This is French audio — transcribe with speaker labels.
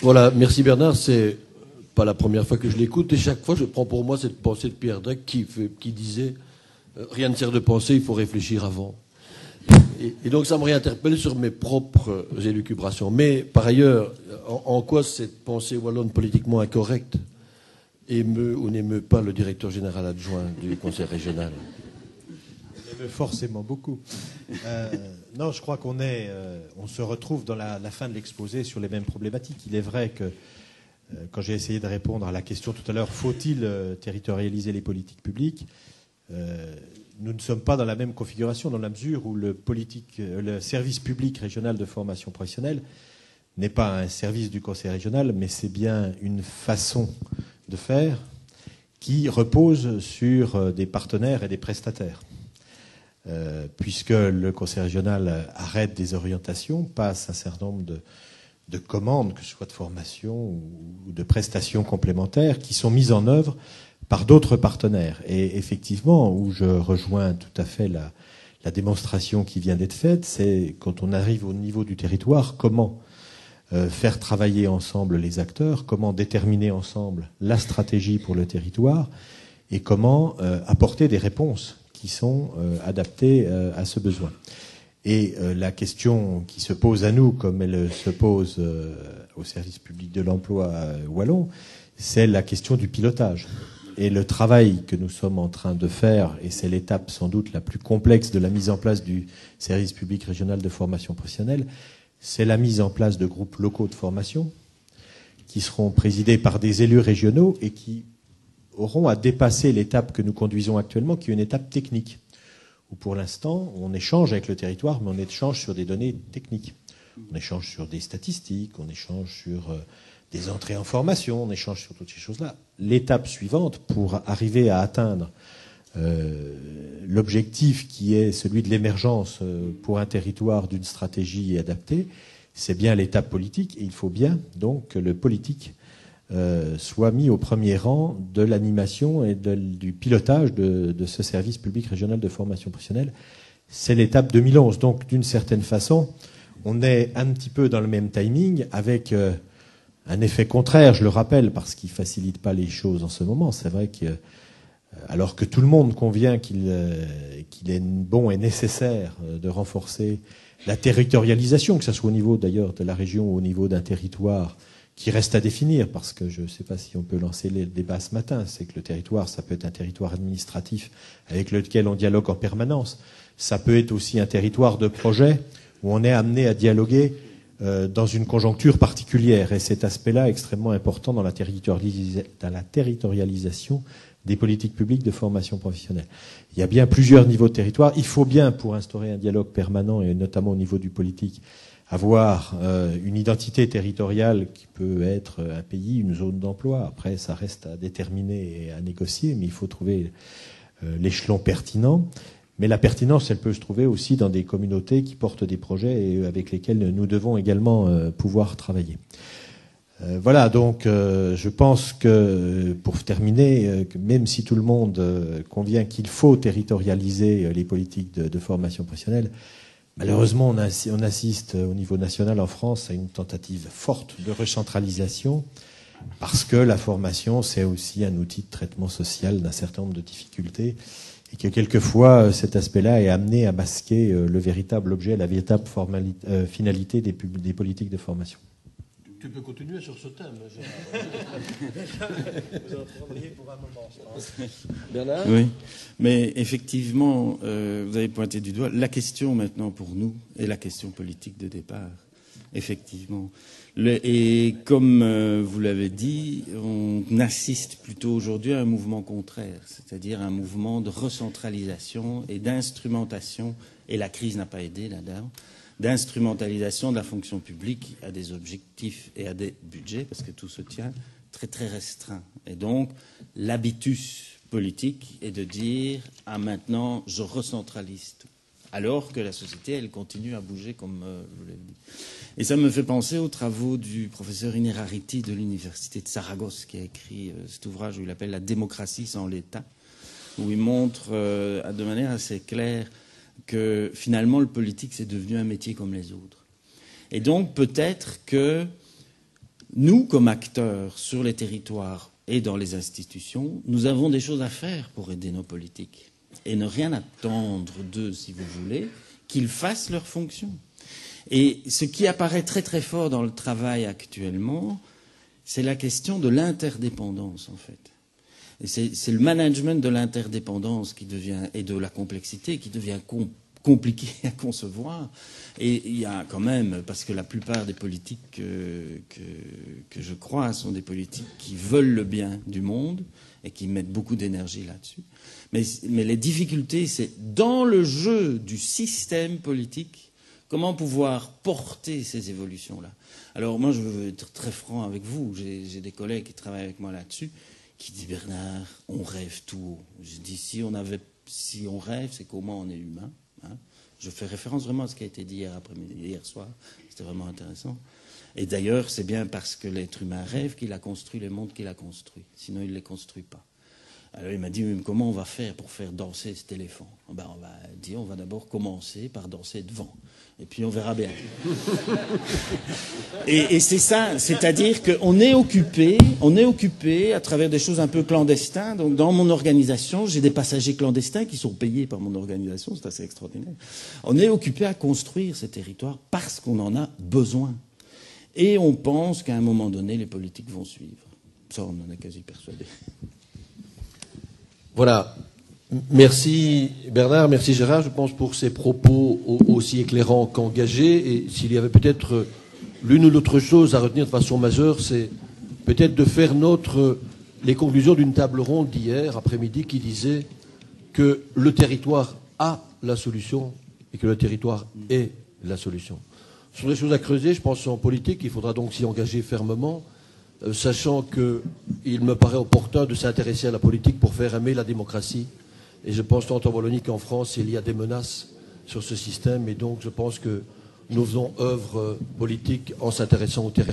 Speaker 1: Voilà, merci Bernard. C'est pas la première fois que je l'écoute et chaque fois je prends pour moi cette pensée de Pierre Dac qui disait rien ne sert de penser, il faut réfléchir avant. Et donc ça me réinterpelle sur mes propres élucubrations. Mais par ailleurs, en quoi cette pensée wallonne politiquement incorrecte émeut ou n'émeut pas le directeur général adjoint du Conseil régional?
Speaker 2: Forcément beaucoup. Non, je crois on se retrouve dans la fin de l'exposé sur les mêmes problématiques. Il est vrai que quand j'ai essayé de répondre à la question tout à l'heure, faut-il territorialiser les politiques publiques, nous ne sommes pas dans la même configuration dans la mesure où le service public régional de formation professionnelle n'est pas un service du Conseil régional, mais c'est bien une façon de faire qui repose sur des partenaires et des prestataires. Puisque le Conseil régional arrête des orientations, passe un certain nombre de commandes, que ce soit de formation ou de prestations complémentaires, qui sont mises en œuvre par d'autres partenaires. Et effectivement, où je rejoins tout à fait la démonstration qui vient d'être faite, c'est quand on arrive au niveau du territoire, comment faire travailler ensemble les acteurs, comment déterminer ensemble la stratégie pour le territoire et comment apporter des réponses qui sont adaptés à ce besoin. Et la question qui se pose à nous, comme elle se pose au service public de l'emploi wallon, c'est la question du pilotage. Et le travail que nous sommes en train de faire, et c'est l'étape sans doute la plus complexe de la mise en place du service public régional de formation professionnelle, c'est la mise en place de groupes locaux de formation qui seront présidés par des élus régionaux et qui auront à dépasser l'étape que nous conduisons actuellement, qui est une étape technique, où pour l'instant, on échange avec le territoire, mais on échange sur des données techniques. On échange sur des statistiques, on échange sur des entrées en formation, on échange sur toutes ces choses-là. L'étape suivante, pour arriver à atteindre l'objectif qui est celui de l'émergence pour un territoire d'une stratégie adaptée, c'est bien l'étape politique, et il faut bien donc que le politique soit mis au premier rang de l'animation et du pilotage de ce service public régional de formation professionnelle. C'est l'étape 2011. Donc, d'une certaine façon, on est un petit peu dans le même timing avec un effet contraire, je le rappelle, parce qu'il ne facilite pas les choses en ce moment. C'est vrai que, alors que tout le monde convient qu'il est bon et nécessaire de renforcer la territorialisation, que ce soit au niveau d'ailleurs de la région ou au niveau d'un territoire, qui reste à définir, parce que je ne sais pas si on peut lancer le débat ce matin, c'est que le territoire, ça peut être un territoire administratif avec lequel on dialogue en permanence. Ça peut être aussi un territoire de projet où on est amené à dialoguer dans une conjoncture particulière. Et cet aspect-là est extrêmement important dans la territorialisation des politiques publiques de formation professionnelle. Il y a bien plusieurs niveaux de territoire. Il faut bien, pour instaurer un dialogue permanent, et notamment au niveau du politique, avoir une identité territoriale qui peut être un pays, une zone d'emploi. Après, ça reste à déterminer et à négocier, mais il faut trouver l'échelon pertinent. Mais la pertinence, elle peut se trouver aussi dans des communautés qui portent des projets et avec lesquels nous devons également pouvoir travailler. Voilà, donc je pense que, pour terminer, que même si tout le monde convient qu'il faut territorialiser les politiques de formation professionnelle, malheureusement, on assiste au niveau national en France à une tentative forte de recentralisation parce que la formation, c'est aussi un outil de traitement social d'un certain nombre de difficultés et que quelquefois, cet aspect-là est amené à masquer le véritable objet, la véritable finalité des politiques de formation.
Speaker 1: Tu peux continuer sur ce thème.
Speaker 2: Vous en prendriez pour un moment, je pense.
Speaker 3: Bernard ? Oui, mais effectivement, vous avez pointé du doigt. La question maintenant pour nous est la question politique de départ. Effectivement. Et comme vous l'avez dit, on assiste plutôt aujourd'hui à un mouvement contraire, c'est-à-dire un mouvement de recentralisation et d'instrumentation, et la crise n'a pas aidé là-dedans, d'instrumentalisation de la fonction publique à des objectifs et à des budgets, parce que tout se tient très très restreint. Et donc, l'habitus politique est de dire « Ah, maintenant, je recentralise tout », alors que la société, elle continue à bouger comme je vous l'ai dit. Et ça me fait penser aux travaux du professeur Innerarity de l'université de Saragosse, qui a écrit cet ouvrage où il appelle « La démocratie sans l'État », où il montre de manière assez claire que finalement le politique c'est devenu un métier comme les autres. Et donc peut-être que nous, comme acteurs sur les territoires et dans les institutions, nous avons des choses à faire pour aider nos politiques. Et ne rien attendre d'eux, si vous voulez, qu'ils fassent leur fonction. Et ce qui apparaît très très fort dans le travail actuellement, c'est la question de l'interdépendance, en fait. Et c'est le management de l'interdépendance qui devient, et de la complexité qui devient compliqué à concevoir. Et il y a quand même, parce que la plupart des politiques que je crois sont des politiques qui veulent le bien du monde et qui mettent beaucoup d'énergie là-dessus. Mais les difficultés, c'est dans le jeu du système politique, comment pouvoir porter ces évolutions-là. Alors moi, je veux être très franc avec vous. J'ai des collègues qui travaillent avec moi là-dessus, qui disent, Bernard, on rêve tout haut. Je dis, si on rêve, c'est qu'au moins on est humain. Hein. Je fais référence vraiment à ce qui a été dit hier soir. C'était vraiment intéressant. Et d'ailleurs, c'est bien parce que l'être humain rêve qu'il a construit le monde qu'il a construit. Sinon, il ne les construit pas. Alors il m'a dit, mais comment on va faire pour faire danser cet éléphant? Ben, on va d'abord commencer par danser devant. Et puis on verra bien. Et c'est ça, c'est-à-dire qu'on est occupé à travers des choses un peu clandestines. Donc dans mon organisation, j'ai des passagers clandestins qui sont payés par mon organisation, c'est assez extraordinaire. On est occupé à construire ces territoires parce qu'on en a besoin. Et on pense qu'à un moment donné, les politiques vont suivre. Ça, on en est quasi persuadé.
Speaker 1: Voilà. Merci Bernard, merci Gérard, je pense, pour ces propos aussi éclairants qu'engagés. Et s'il y avait peut-être l'une ou l'autre chose à retenir de façon majeure, c'est peut-être de faire les conclusions d'une table ronde d'hier après-midi qui disait que le territoire a la solution et que le territoire est la solution. Ce sont des choses à creuser, je pense, en politique. Il faudra donc s'y engager fermement, sachant qu'il me paraît opportun de s'intéresser à la politique pour faire aimer la démocratie. Et je pense tant en Wallonie qu'en France, il y a des menaces sur ce système. Et donc, je pense que nous faisons œuvre politique en s'intéressant au territoire.